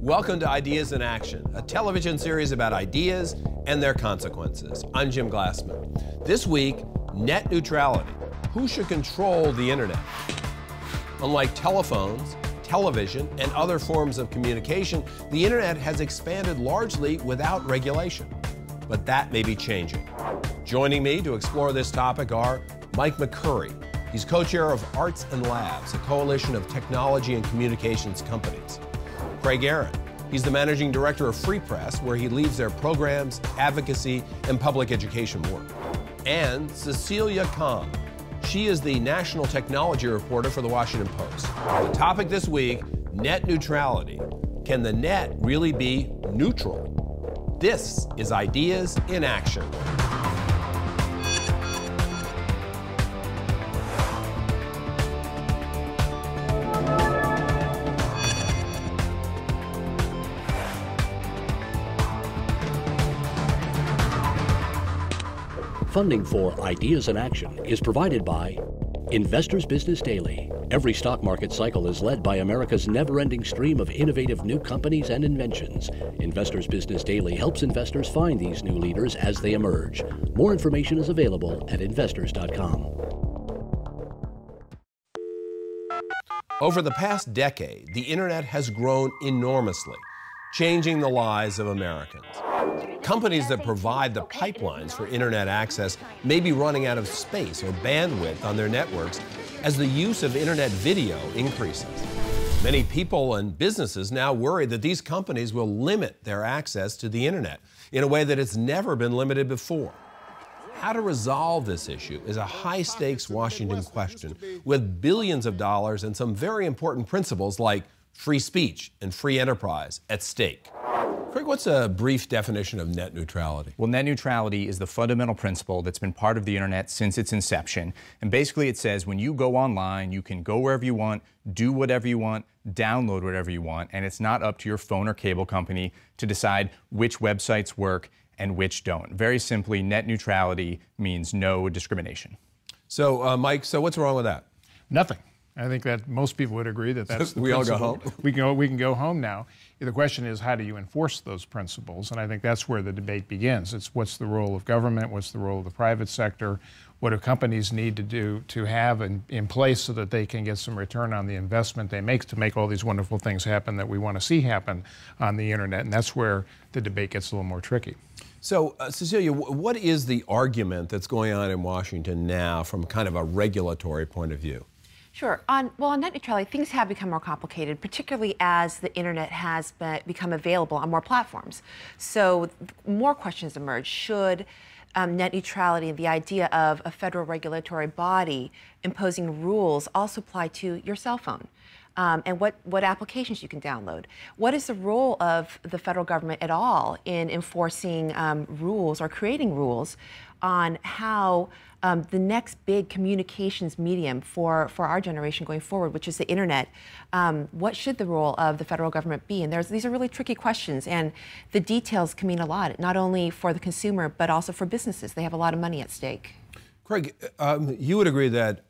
Welcome to Ideas in Action, a television series about ideas and their consequences. I'm Jim Glassman. This week, net neutrality. Who should control the internet? Unlike telephones, television, and other forms of communication, the internet has expanded largely without regulation. But that may be changing. Joining me to explore this topic are Mike McCurry. He's co-chair of Arts and Labs, a coalition of technology and communications companies. Craig Aaron. He's the managing director of Free Press, where he leads their programs, advocacy, and public education work. And Cecilia Kang. She is the national technology reporter for the Washington Post. The topic this week, net neutrality. Can the net really be neutral? This is Ideas in Action. Funding for Ideas in Action is provided by Investors Business Daily. Every stock market cycle is led by America's never-ending stream of innovative new companies and inventions. Investors Business Daily helps investors find these new leaders as they emerge. More information is available at investors.com. Over the past decade, the internet has grown enormously, changing the lives of Americans. Companies that provide the pipelines for internet access may be running out of space or bandwidth on their networks as the use of internet video increases. Many people and businesses now worry that these companies will limit their access to the internet in a way that it's never been limited before. How to resolve this issue is a high-stakes Washington question with billions of dollars and some very important principles like free speech and free enterprise at stake. Craig, what's a brief definition of net neutrality? Well, net neutrality is the fundamental principle that's been part of the internet since its inception. And basically it says when you go online, you can go wherever you want, do whatever you want, download whatever you want, and it's not up to your phone or cable company to decide which websites work and which don't. Very simply, net neutrality means no discrimination. So, Mike, so what's wrong with that? Nothing. I think that most people would agree that that's the we principle. all go home? We can go home now. The question is, how do you enforce those principles? And I think that's where the debate begins. It's what's the role of government, what's the role of the private sector, what do companies need to do to have in place so that they can get some return on the investment they make to make all these wonderful things happen that we want to see happen on the internet. And that's where the debate gets a little more tricky. So, Cecilia, what is the argument that's going on in Washington now from kind of a regulatory point of view? Sure. On net neutrality, things have become more complicated, particularly as the internet has become available on more platforms. So more questions emerge. Should net neutrality and the idea of a federal regulatory body imposing rules also apply to your cell phone? And what applications you can download? What is the role of the federal government at all in enforcing rules or creating rules on how the next big communications medium for our generation going forward, which is the internet, what should the role of the federal government be? And these are really tricky questions, and the details can mean a lot, not only for the consumer, but also for businesses. They have a lot of money at stake. Craig, you would agree that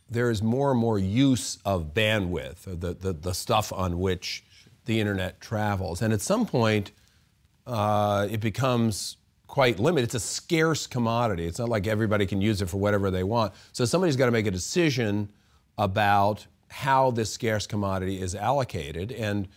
there is more and more use of bandwidth, the stuff on which the internet travels. And at some point, it becomes quite limited. It's a scarce commodity. It's not like everybody can use it for whatever they want. So somebody's got to make a decision about how this scarce commodity is allocated. And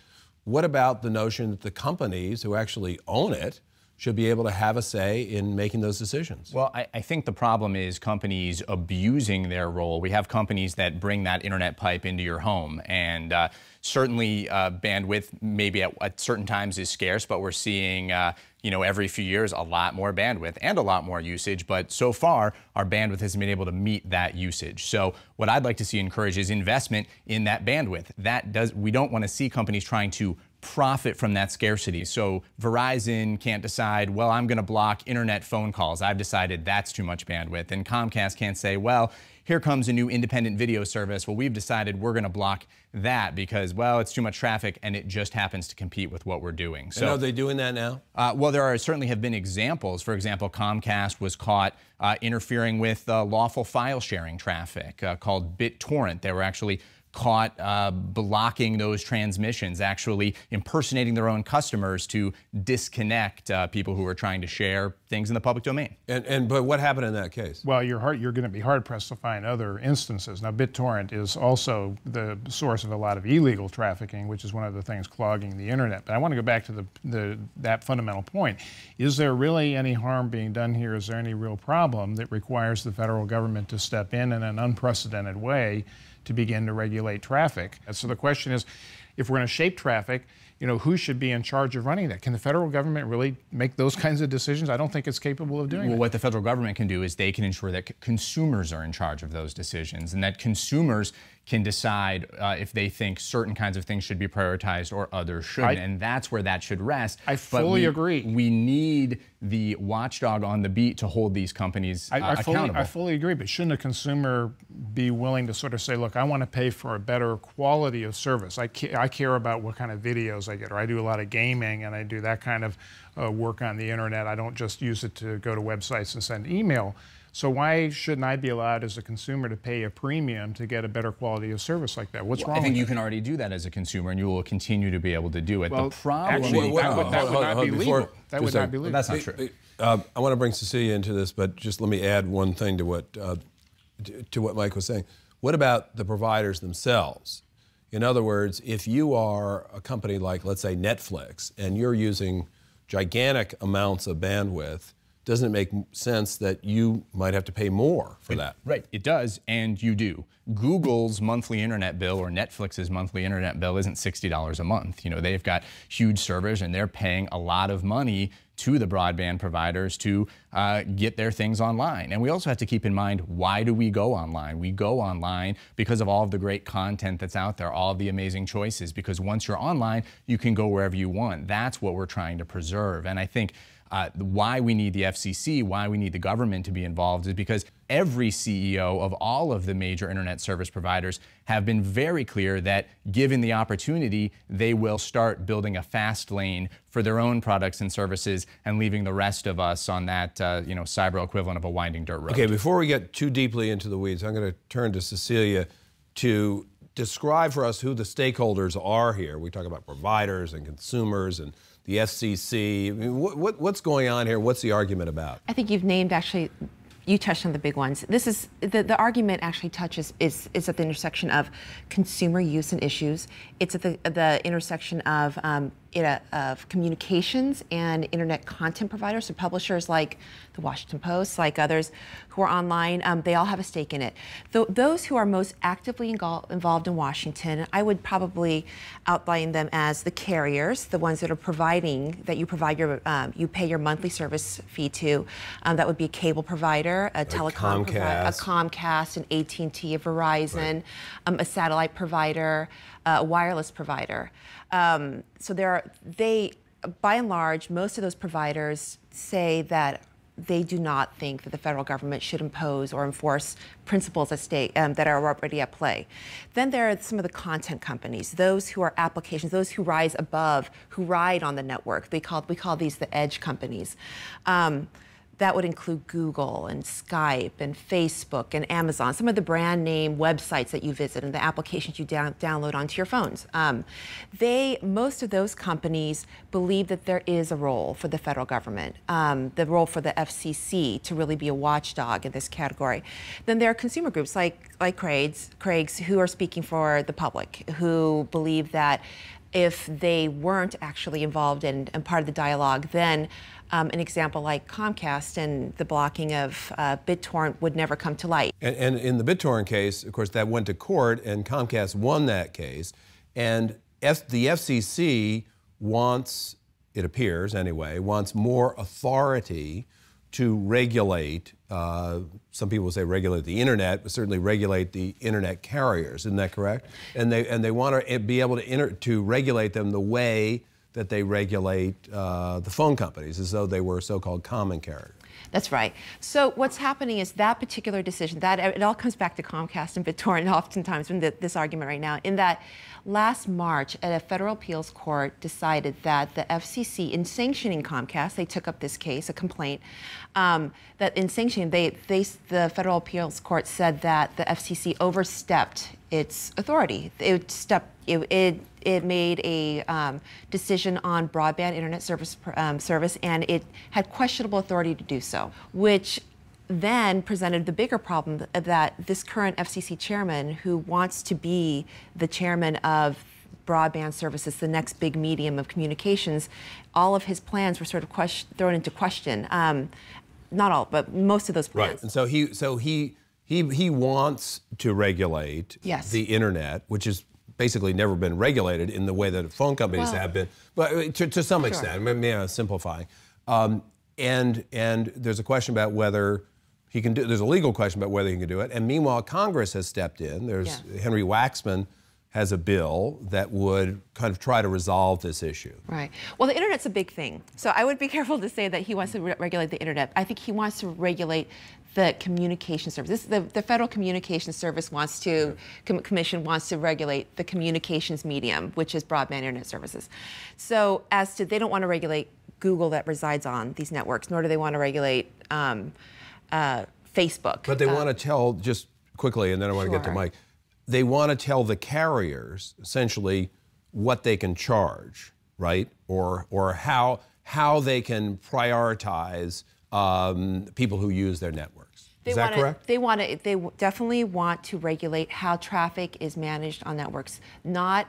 what about the notion that the companies who actually own it should be able to have a say in making those decisions? Well, I think the problem is companies abusing their role. We have companies that bring that internet pipe into your home, and certainly bandwidth maybe at certain times is scarce, but we're seeing every few years a lot more bandwidth and a lot more usage, but so far our bandwidth hasn't been able to meet that usage. So what I'd like to see encouraged is investment in that bandwidth. We don't want to see companies trying to profit from that scarcity. So Verizon can't decide, well, I'm going to block internet phone calls. I've decided that's too much bandwidth. And Comcast can't say, well, here comes a new independent video service. Well, we've decided we're going to block that because, well, it's too much traffic and it just happens to compete with what we're doing. So, and are they doing that now? Well, there certainly have been examples. For example, Comcast was caught interfering with lawful file sharing traffic called BitTorrent. They were actually caught blocking those transmissions, actually impersonating their own customers to disconnect people who are trying to share things in the public domain. But what happened in that case? Well, you're going to be hard-pressed to find other instances. Now, BitTorrent is also the source of a lot of illegal trafficking, which is one of the things clogging the internet. But I want to go back to that fundamental point. Is there really any harm being done here? Is there any real problem that requires the federal government to step in an unprecedented way to begin to regulate traffic? And so the question is, if we're going to shape traffic, who should be in charge of running that? Can the federal government really make those kinds of decisions? I don't think it's capable of doing that. Well, what the federal government can do is they can ensure that consumers are in charge of those decisions, and that consumers can decide if they think certain kinds of things should be prioritized or others shouldn't, and that's where that should rest. I fully agree. We need the watchdog on the beat to hold these companies accountable. I fully agree, but shouldn't a consumer be willing to sort of say, look, I want to pay for a better quality of service. I care about what kind of videos I get, or I do a lot of gaming and I do that kind of work on the internet. I don't just use it to go to websites and send email. So why shouldn't I be allowed as a consumer to pay a premium to get a better quality of service like that? What's wrong with that? I think you can already do that as a consumer, and you will continue to be able to do it. Well, the problem actually, that would not be legal. That would not be legal. That's not true. I want to bring Cecilia into this, but just let me add one thing to what Mike was saying. What about the providers themselves? In other words, if you are a company like, let's say, Netflix, and you're using gigantic amounts of bandwidth, doesn't it make sense that you might have to pay more for that? Right, it does, and you do. Google's monthly internet bill or Netflix's monthly internet bill isn't $60 a month. They've got huge servers, and they're paying a lot of money to the broadband providers to get their things online. And we also have to keep in mind, why do we go online? We go online because of all of the great content that's out there, all of the amazing choices, because once you're online, you can go wherever you want. That's what we're trying to preserve. And I think why we need the FCC, why we need the government to be involved, is because every CEO of all of the major internet service providers have been very clear that given the opportunity, they will start building a fast lane for their own products and services and leaving the rest of us on that cyber equivalent of a winding dirt road. Okay, before we get too deeply into the weeds, I'm going to turn to Cecilia to describe for us who the stakeholders are here. We talk about providers and consumers and the FCC. I mean, what's going on here? What's the argument about? I think you've named, actually, you touched on the big ones. This is the argument actually is at the intersection of consumer use and issues. It's at the intersection of communications and internet content providers, so publishers like the Washington Post, like others who are online, they all have a stake in it. Those who are most actively involved in Washington, I would probably outline them as the carriers, the ones that are providing, that you provide you pay your monthly service fee to. That would be a cable provider, a telecom provider, a Comcast, an AT&T, a Verizon, right. A satellite provider, a wireless provider. So by and large, most of those providers say that they do not think that the federal government should impose or enforce principles at stake that are already at play. Then there are some of the content companies, those who are applications, those who rise above, who ride on the network. We call these the edge companies. That would include Google and Skype and Facebook and Amazon, some of the brand name websites that you visit and the applications you download onto your phones. Most of those companies believe that there is a role for the federal government, the role for the FCC to really be a watchdog in this category. Then there are consumer groups like Craig's who are speaking for the public, who believe that if they weren't actually involved and part of the dialogue, then an example like Comcast and the blocking of BitTorrent would never come to light. And in the BitTorrent case, of course, that went to court, and Comcast won that case. And the FCC wants, it appears anyway, wants more authority to regulate, some people say regulate the internet, but certainly regulate the internet carriers. Isn't that correct? And they want to be able to regulate them the way that they regulate the phone companies as though they were so-called common carriers. That's right. So what's happening is that particular decision, that it all comes back to Comcast and BitTorrent oftentimes in this argument right now, in that last March, a federal appeals court decided that the FCC, in sanctioning Comcast, they took up this case, a complaint, that in sanctioning, the federal appeals court said that the FCC overstepped its authority. It made a decision on broadband internet service, and it had questionable authority to do so, which then presented the bigger problem that this current FCC chairman, who wants to be the chairman of broadband services, the next big medium of communications, all of his plans were sort of thrown into question. Not all, but most of those plans. Right, and so he wants to regulate the internet, which has basically never been regulated in the way that phone companies have been, but to some extent, maybe simplifying. And there's a question about whether he can do. There's a legal question about whether he can do it. And meanwhile, Congress has stepped in. There's Henry Waxman has a bill that would kind of try to resolve this issue. Right. Well, the internet's a big thing. So I would be careful to say that he wants to regulate the internet. I think he wants to regulate the communication service. The Federal Communications Service wants to, Commission wants to regulate the communications medium, which is broadband internet services. So as to, they don't want to regulate Google that resides on these networks, nor do they want to regulate Facebook. But they want to tell, just quickly, and then I want to get to Mike, they want to tell the carriers, essentially, what they can charge, right? Or how they can prioritize people who use their networks. Is that correct? They definitely want to regulate how traffic is managed on networks, not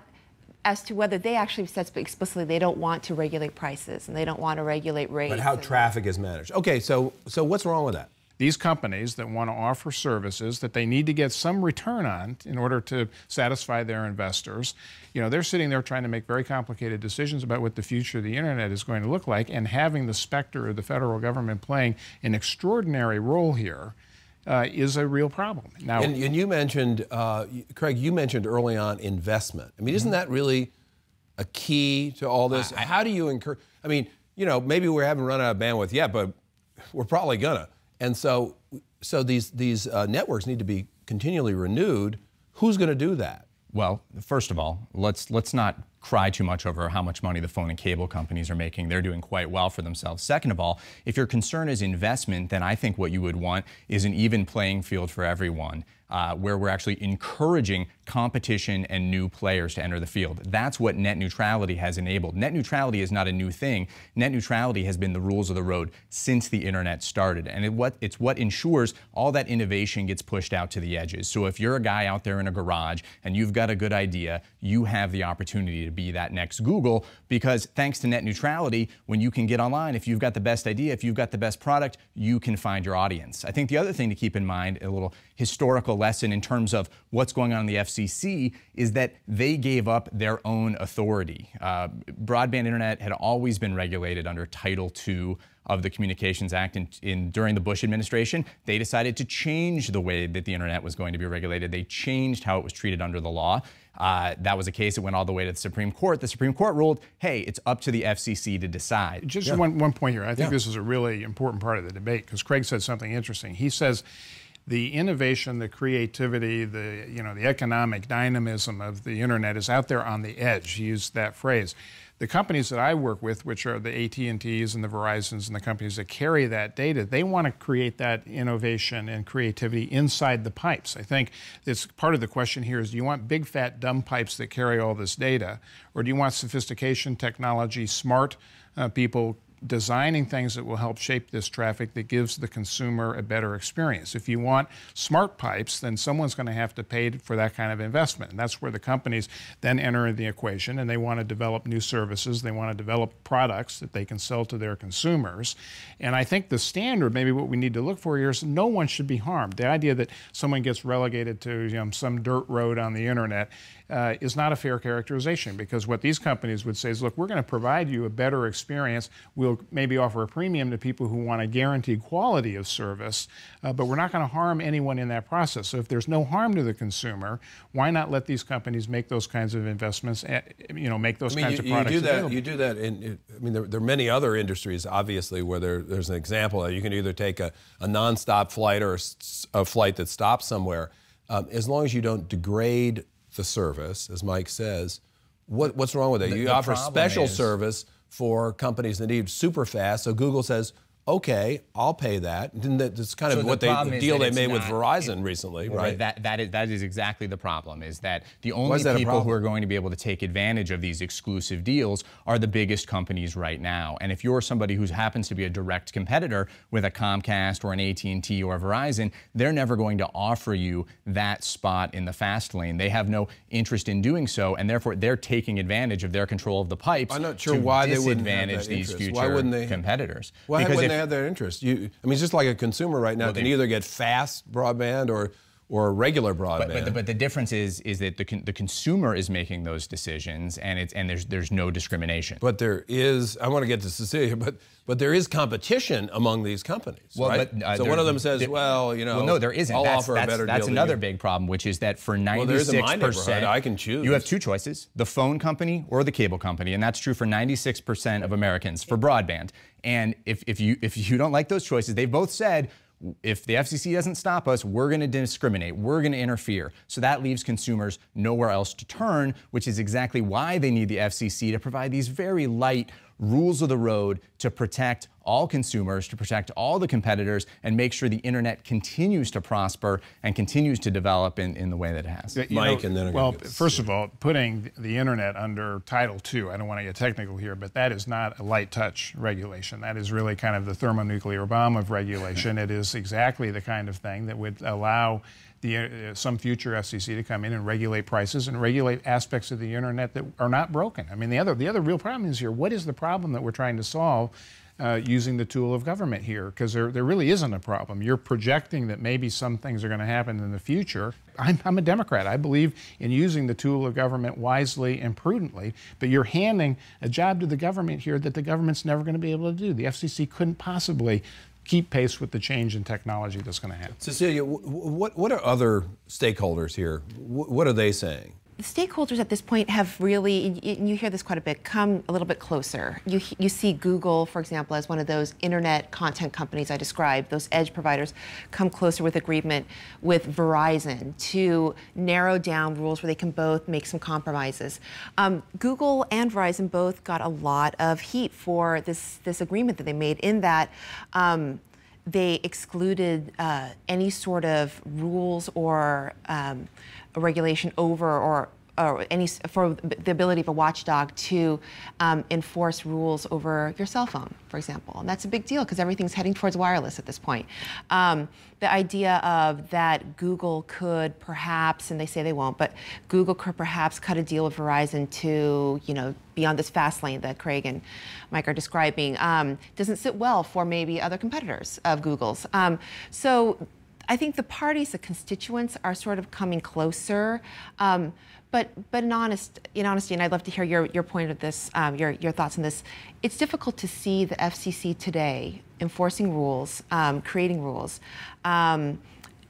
as to whether they actually said explicitly they don't want to regulate prices and they don't want to regulate rates. But how traffic is managed. Okay, so what's wrong with that? These companies that want to offer services that they need to get some return on in order to satisfy their investors, you know, they're sitting there trying to make very complicated decisions about what the future of the internet is going to look like, and having the specter of the federal government playing an extraordinary role here is a real problem. Now, and you mentioned, Craig, you mentioned early on investment. I mean, isn't that really a key to all this? How do you encourage? I mean, you know, maybe we haven't run out of bandwidth yet, but we're probably gonna. And so these networks need to be continually renewed. Who's going to do that? Well, first of all, let's not cry too much over how much money the phone and cable companies are making. They're doing quite well for themselves. Second of all, if your concern is investment, then I think what you would want is an even playing field for everyone, where we're actually encouraging competition and new players to enter the field. That's what net neutrality has enabled. Net neutrality is not a new thing. Net neutrality has been the rules of the road since the internet started, and it's what ensures all that innovation gets pushed out to the edges. So if you're a guy out there in a garage and you've got a good idea, you have the opportunity to be that next Google, because thanks to net neutrality, when you can get online, if you've got the best idea, if you've got the best product, you can find your audience. I think the other thing to keep in mind, a little historical lesson in terms of what's going on in the FCC, is that they gave up their own authority. Broadband internet had always been regulated under Title II of the Communications Act. During the Bush administration, they decided to change the way that the internet was going to be regulated. They changed how it was treated under the law. That was a case that went all the way to the Supreme Court. The Supreme Court ruled, hey, it's up to the FCC to decide. Just one point here. I think this is a really important part of the debate, because Craig said something interesting. He says the innovation, the creativity, the economic dynamism of the internet is out there on the edge. He used that phrase. The companies that I work with, which are the AT&Ts and the Verizons and the companies that carry that data, they want to create that innovation and creativity inside the pipes. I think it's part of the question here is, do you want big, fat, dumb pipes that carry all this data, or do you want sophistication, technology, smart people designing things that will help shape this traffic that gives the consumer a better experience? If you want smart pipes, then someone's going to have to pay for that kind of investment. And that's where the companies then enter in the equation, and they want to develop new services. They want to develop products that they can sell to their consumers. And I think the standard, maybe what we need to look for here, is no one should be harmed. The idea that someone gets relegated to some dirt road on the internet is not a fair characterization, because what these companies would say is, look, we're going to provide you a better experience. We'll also maybe offer a premium to people who want a guaranteed quality of service, but we're not going to harm anyone in that process. So if there's no harm to the consumer, why not let these companies make those kinds of investments, make those kinds of products available? You do that in, there are many other industries, obviously, where there's an example. You can either take a nonstop flight or a flight that stops somewhere. As long as you don't degrade the service, as Mike says, what's wrong with it? You offer special service for companies that need super fast. So Google says, okay, I'll pay that. That's kind of the deal they made with Verizon recently, right? That is exactly the problem, is that the only people who are going to be able to take advantage of these exclusive deals are the biggest companies right now. And if you're somebody who happens to be a direct competitor with a Comcast or an AT&T or a Verizon, they're never going to offer you that spot in the fast lane. They have no interest in doing so, and therefore they're taking advantage of their control of the pipes. I'm not sure why they wouldn't have disadvantage that these interest. future Why wouldn't they? competitors. Why wouldn't they have their interest? It's just like a consumer right now can either get fast broadband or regular broadband. But the difference is that the consumer is making those decisions, and there's no discrimination. But there is, I want to get to Cecilia, but there is competition among these companies, right? So one of them says, well, no, there isn't. I'll offer a better deal. That's another big problem, which is that for 96%, I can choose. You have two choices: the phone company or the cable company, and that's true for 96% of Americans for broadband. And if you don't like those choices, they've both said, if the FCC doesn't stop us, we're going to discriminate, we're going to interfere. So that leaves consumers nowhere else to turn, which is exactly why they need the FCC to provide these very light rules of the road to protect all consumers, to protect all the competitors, and make sure the internet continues to prosper and continues to develop in the way that it has. Mike, and then first of all, putting the internet under Title II, I don't want to get technical here, but that is not a light touch regulation. That is really kind of the thermonuclear bomb of regulation. It is exactly the kind of thing that would allow some future FCC to come in and regulate prices and regulate aspects of the internet that are not broken. I mean, the other real problem is here, what is the problem that we're trying to solve using the tool of government here? Because there really isn't a problem. You're projecting that maybe some things are going to happen in the future. I'm a Democrat. I believe in using the tool of government wisely and prudently, but you're handing a job to the government here that the government's never going to be able to do. The FCC couldn't possibly keep pace with the change in technology that's going to happen. Cecilia, what are other stakeholders here? What are they saying? The stakeholders at this point have really, and you hear this quite a bit, come a little bit closer. You see Google, for example, as one of those internet content companies I described, those edge providers, come closer with agreement with Verizon to narrow down rules where they can both make some compromises. Google and Verizon both got a lot of heat for this agreement that they made, in that they excluded any sort of rules or a regulation over or any for the ability of a watchdog to enforce rules over your cell phone, for example. And that's a big deal because everything's heading towards wireless at this point. The idea of that Google could perhaps, and they say they won't, but Google could perhaps cut a deal with Verizon to, be on this fast lane that Craig and Mike are describing, doesn't sit well for maybe other competitors of Google's. So I think the parties, the constituents, are sort of coming closer. But in honesty, and I'd love to hear your point of this, your thoughts on this. It's difficult to see the FCC today enforcing rules, creating rules.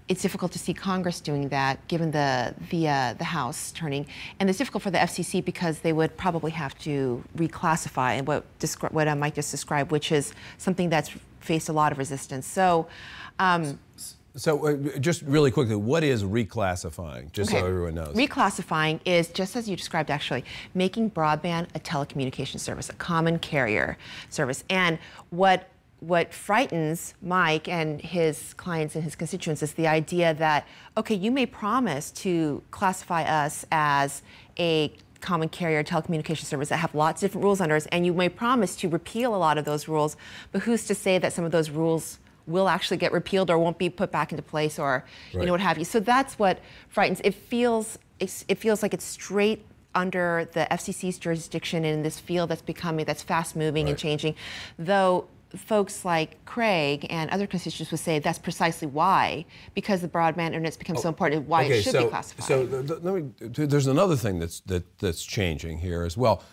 It's difficult to see Congress doing that, given the House turning, and it's difficult for the FCC because they would probably have to reclassify, and what Mike just described, which is something that's faced a lot of resistance. So. So just really quickly, what is reclassifying, just so everyone knows? Reclassifying is, just as you described actually, making broadband a telecommunications service, a common carrier service. And what frightens Mike and his clients and his constituents is the idea that, okay, you may promise to classify us as a common carrier telecommunications service that have lots of different rules under us, and you may promise to repeal a lot of those rules, but who's to say that some of those rules will actually get repealed or won't be put back into place, or what have you. So that's what frightens. It feels like it's straight under the FCC's jurisdiction in this field that's fast moving and changing. Though folks like Craig and other constituents would say that's precisely why, because the broadband internet's become so important, why it should be classified. So there's another thing that's changing here as well.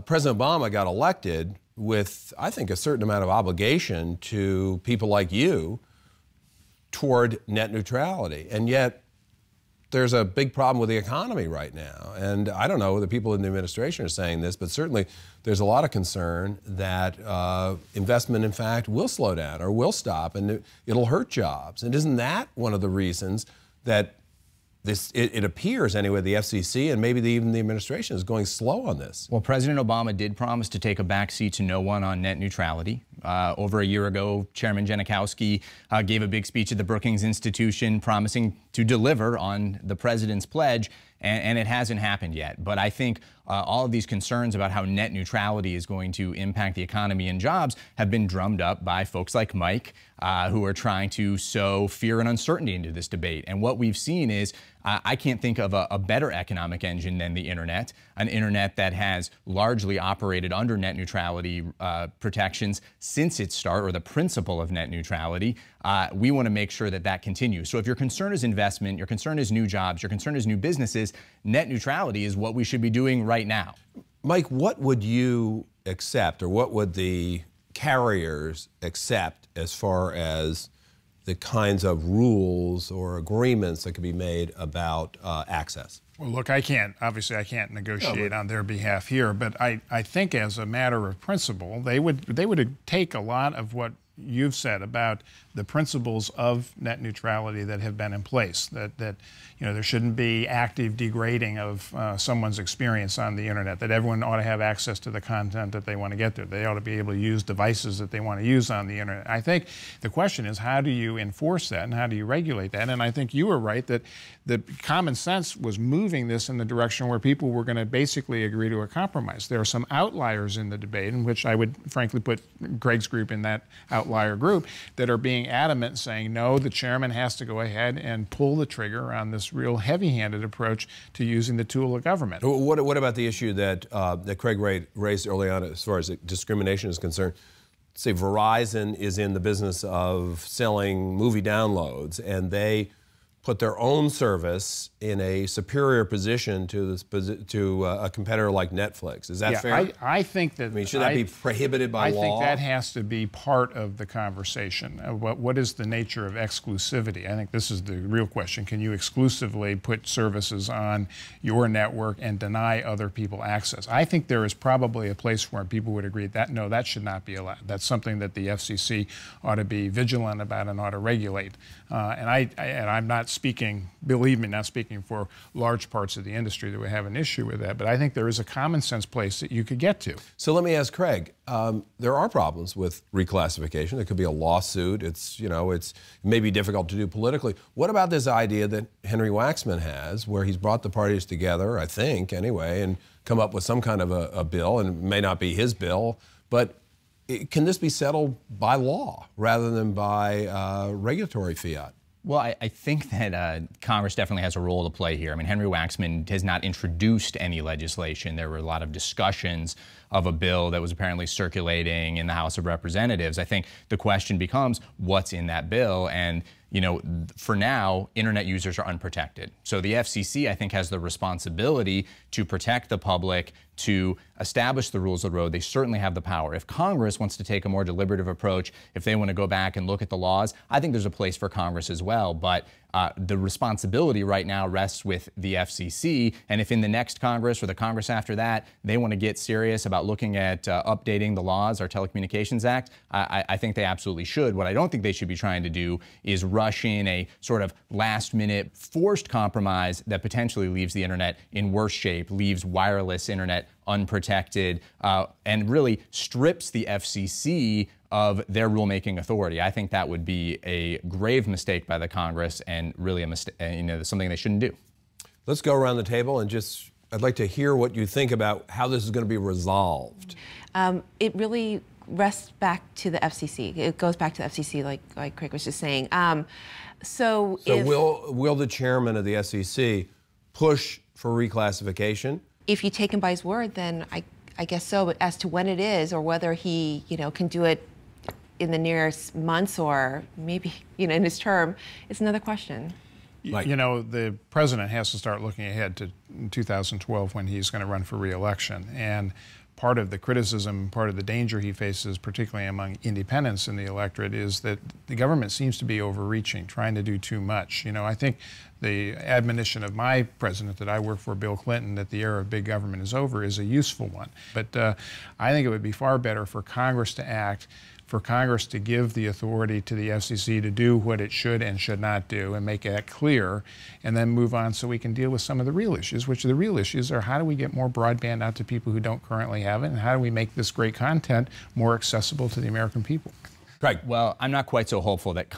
President Obama got elected with, I think, a certain amount of obligation to people like you toward net neutrality. And yet, there's a big problem with the economy right now. And I don't know whether people in the administration are saying this, but certainly there's a lot of concern that investment, in fact, will slow down or will stop, and it'll hurt jobs. And isn't that one of the reasons that it appears anyway, the FCC and maybe even the administration is going slow on this? Well, President Obama did promise to take a backseat to no one on net neutrality. Over a year ago, Chairman Janikowski gave a big speech at the Brookings Institution promising to deliver on the president's pledge, and it hasn't happened yet. But I think all of these concerns about how net neutrality is going to impact the economy and jobs have been drummed up by folks like Mike, who are trying to sow fear and uncertainty into this debate. And what we've seen is, I can't think of a better economic engine than the internet, an internet that has largely operated under net neutrality protections since its start, or the principle of net neutrality. We want to make sure that that continues. So if your concern is investment, your concern is new jobs, your concern is new businesses, net neutrality is what we should be doing right now. Mike, what would you accept, or what would the carriers accept as far as the kinds of rules or agreements that could be made about access? Well, look, obviously I can't negotiate on their behalf here, but I think as a matter of principle, they would take a lot of what you've said about the principles of net neutrality that have been in place, that there shouldn't be active degrading of someone's experience on the internet, that everyone ought to have access to the content that they want to get there. They ought to be able to use devices that they want to use on the internet. I think the question is, how do you enforce that and how do you regulate that? And I think you were right that common sense was moving this in the direction where people were going to basically agree to a compromise. There are some outliers in the debate, in which I would frankly put Greg's group in that outlier group, that are being adamant, saying, no, the chairman has to go ahead and pull the trigger on this real heavy-handed approach to using the tool of government. What about the issue that Craig raised early on as far as discrimination is concerned? Say Verizon is in the business of selling movie downloads, and they put their own service in a superior position to a competitor like Netflix. Is that fair? I think that. I mean, should that be prohibited by law? I think that has to be part of the conversation. What is the nature of exclusivity? I think this is the real question. Can you exclusively put services on your network and deny other people access? I think there is probably a place where people would agree that no, that should not be allowed. That's something that the FCC ought to be vigilant about and ought to regulate. And I'm not speaking, believe me, not speaking for large parts of the industry that would have an issue with that, but I think there is a common sense place that you could get to. So let me ask Craig, there are problems with reclassification. There could be a lawsuit. It's maybe difficult to do politically. What about this idea that Henry Waxman has, where he's brought the parties together, I think anyway, and come up with some kind of a bill, and it may not be his bill, but can this be settled by law rather than by regulatory fiat? Well, I think that Congress definitely has a role to play here. I mean, Henry Waxman has not introduced any legislation. There were a lot of discussions of a bill that was apparently circulating in the House of Representatives. I think the question becomes, what's in that bill? And for now, internet users are unprotected. So the FCC, I think, has the responsibility to protect the public, to establish the rules of the road. They certainly have the power. If Congress wants to take a more deliberative approach, if they want to go back and look at the laws, I think there's a place for Congress as well. But the responsibility right now rests with the FCC. And if in the next Congress or the Congress after that, they want to get serious about looking at updating the laws, our Telecommunications Act, I think they absolutely should. What I don't think they should be trying to do is rush in a sort of last-minute forced compromise that potentially leaves the internet in worse shape, leaves wireless internet unprotected, and really strips the FCC of their rulemaking authority. I think that would be a grave mistake by the Congress, and really a mistake, something they shouldn't do. Let's go around the table and I'd like to hear what you think about how this is going to be resolved. It really rests back to the FCC. It goes back to the FCC, like Craig was just saying. So will the chairman of the SEC push for reclassification? If you take him by his word, then I guess so. But as to when it is, or whether he can do it in the nearest months or maybe in his term, it's another question. The president has to start looking ahead to 2012 when he's going to run for re-election. And part of the criticism, part of the danger he faces, particularly among independents in the electorate, is that the government seems to be overreaching, trying to do too much. You know, I think the admonition of my president that I work for, Bill Clinton, that the era of big government is over is a useful one. But I think it would be far better for Congress to act, for Congress to give the authority to the FCC to do what it should and should not do and make that clear, and then move on so we can deal with some of the real issues, which the real issues are how do we get more broadband out to people who don't currently have it, and how do we make this great content more accessible to the American people. Craig. Well, I'm not quite so hopeful that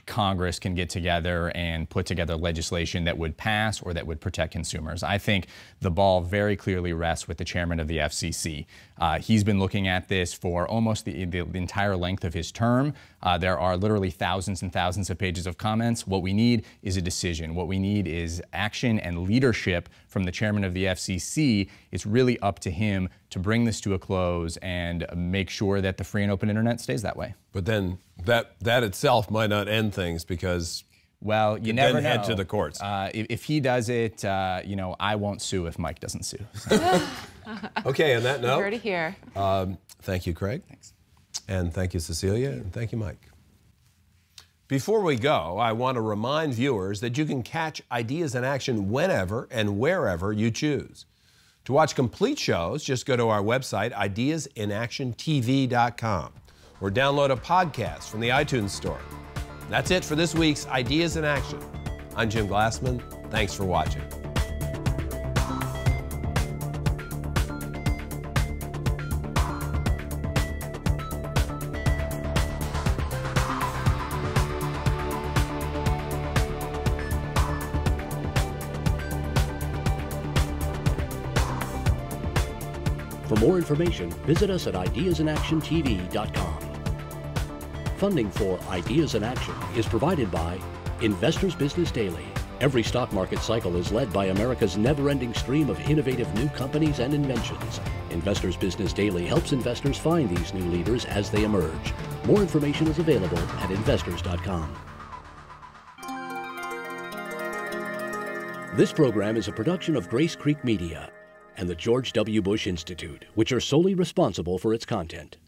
Congress can get together and put together legislation that would pass or that would protect consumers. I think the ball very clearly rests with the chairman of the FCC. He's been looking at this for almost the entire length of his term. There are literally thousands and thousands of pages of comments. What we need is a decision. What we need is action and leadership from the chairman of the FCC. It's really up to him to bring this to a close and make sure that the free and open internet stays that way. But then that itself might not end things, because well, you never know. Head to the courts. If he does it, you know, I won't sue if Mike doesn't sue. Okay, on that note, heard it here. Thank you, Craig. Thanks. And thank you, Cecilia, and thank you, Mike. Before we go, I want to remind viewers that you can catch Ideas in Action whenever and wherever you choose. To watch complete shows, just go to our website, ideasinactiontv.com, or download a podcast from the iTunes Store. That's it for this week's Ideas in Action. I'm Jim Glassman. Thanks for watching. For more information, visit us at ideasinactiontv.com. Funding for Ideas in Action is provided by Investors Business Daily. Every stock market cycle is led by America's never-ending stream of innovative new companies and inventions. Investors Business Daily helps investors find these new leaders as they emerge. More information is available at investors.com. This program is a production of Grace Creek Media and the George W. Bush Institute, which are solely responsible for its content.